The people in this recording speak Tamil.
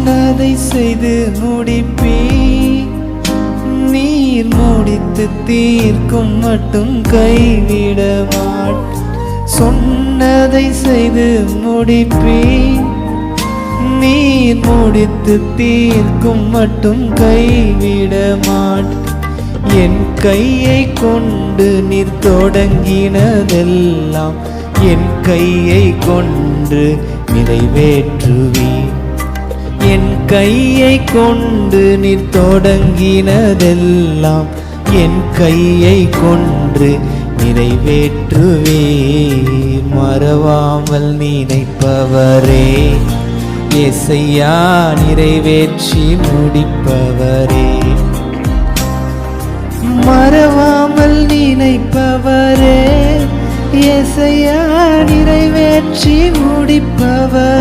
சொன்னதை செய்து முடிப்பீர். நீர் முடித்து தீர்க்கும் மட்டும் கைவிட மாட்டீர். சொன்னதை செய்து முடிப்பீர். நீர் முடித்து தீர்க்கும் மட்டும் கைவிட மாட்டீர். என் கையை கொண்டு நீர் தொடங்கினதெல்லாம் என் கையை கொண்டு நிறைவேற்றுவீர். என் கையை கொண்டு நீர் தொடங்கினதெல்லாம் என் கையை கொண்டு நிறைவேற்றுவீர். மறவாமல் நினைப்பவரே இயேசையா, நிறைவேற்றி முடிப்பவரே. மறவாமல் நினைப்பவரே இயேசையா, நிறைவேற்றி முடிப்பவரே.